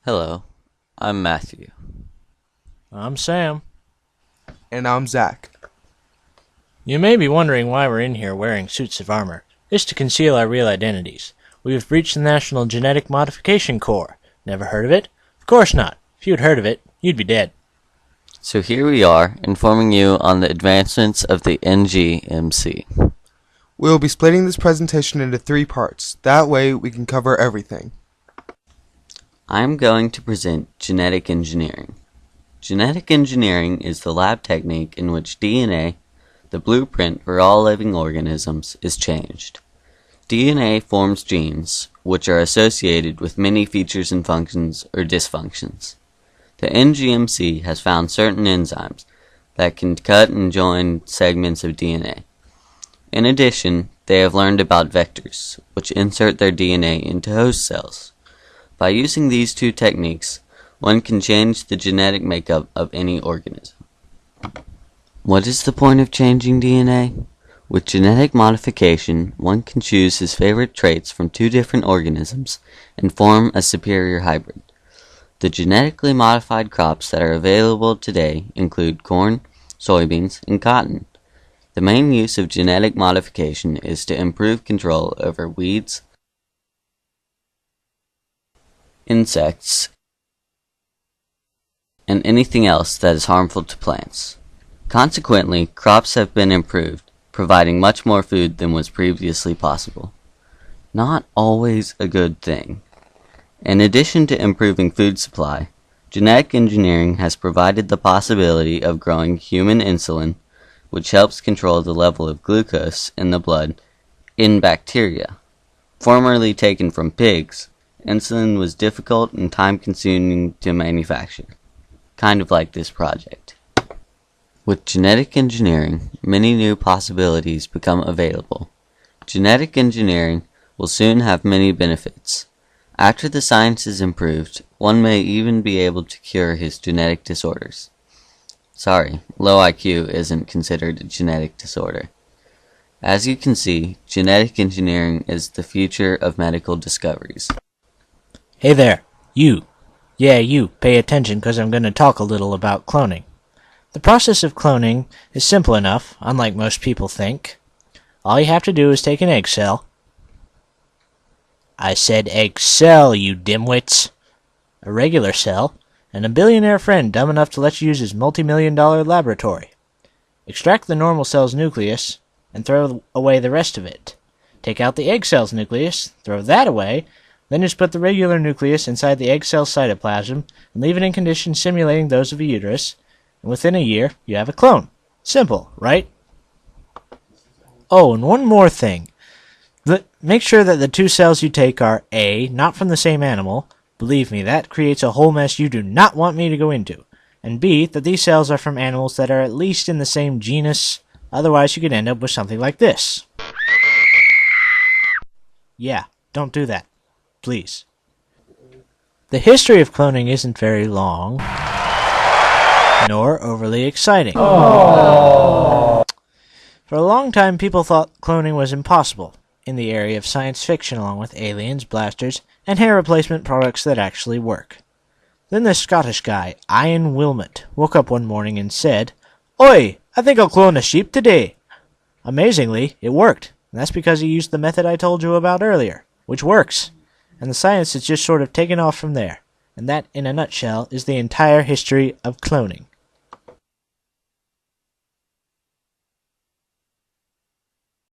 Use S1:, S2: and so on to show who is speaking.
S1: Hello, I'm Matthew.
S2: I'm Sam.
S3: And I'm Zach.
S2: You may be wondering why we're in here wearing suits of armor. It's to conceal our real identities. We have breached the National Genetic Modification Corps. Never heard of it? Of course not. If you'd heard of it, you'd be dead.
S1: So here we are, informing you on the advancements of the NGMC.
S3: We'll be splitting this presentation into 3 parts. That way we can cover everything.
S1: I'm going to present genetic engineering. Genetic engineering is the lab technique in which DNA, the blueprint for all living organisms, is changed. DNA forms genes, which are associated with many features and functions or dysfunctions. The NGMC has found certain enzymes that can cut and join segments of DNA. In addition, they have learned about vectors, which insert their DNA into host cells. By using these 2 techniques, one can change the genetic makeup of any organism. What is the point of changing DNA? With genetic modification, one can choose his favorite traits from 2 different organisms and form a superior hybrid. The genetically modified crops that are available today include corn, soybeans, and cotton. The main use of genetic modification is to improve control over weeds, insects, and anything else that is harmful to plants. Consequently, crops have been improved, providing much more food than was previously possible. Not always a good thing. In addition to improving food supply, genetic engineering has provided the possibility of growing human insulin, which helps control the level of glucose in the blood in bacteria. Formerly taken from pigs, insulin was difficult and time-consuming to manufacture, kind of like this project. With genetic engineering, many new possibilities become available. Genetic engineering will soon have many benefits. After the science is improved, one may even be able to cure his genetic disorders. Sorry, low IQ isn't considered a genetic disorder. As you can see, genetic engineering is the future of medical discoveries.
S2: Hey there, you. Yeah, you. Pay attention because I'm going to talk a little about cloning. The process of cloning is simple enough, unlike most people think. All you have to do is take an egg cell. I said egg cell, you dimwits. A regular cell, and a billionaire friend dumb enough to let you use his multi-million-dollar laboratory. Extract the normal cell's nucleus, and throw away the rest of it. Take out the egg cell's nucleus, throw that away, then just put the regular nucleus inside the egg cell's cytoplasm, and leave it in conditions simulating those of a uterus, and within a year, you have a clone. Simple, right? Oh, and one more thing. Make sure that the 2 cells you take are A, not from the same animal. Believe me, that creates a whole mess you do not want me to go into. And B, that these cells are from animals that are at least in the same genus. Otherwise, you could end up with something like this. Yeah, don't do that. Please. The history of cloning isn't very long, nor overly exciting. Aww. For a long time, people thought cloning was impossible in the area of science fiction, along with aliens, blasters, and hair replacement products that actually work. Then this Scottish guy, Ian Wilmot, woke up one morning and said, "Oi, I think I'll clone a sheep today." Amazingly, it worked, and that's because he used the method I told you about earlier, which works, and the science has just sort of taken off from there, and that, in a nutshell, is the entire history of cloning.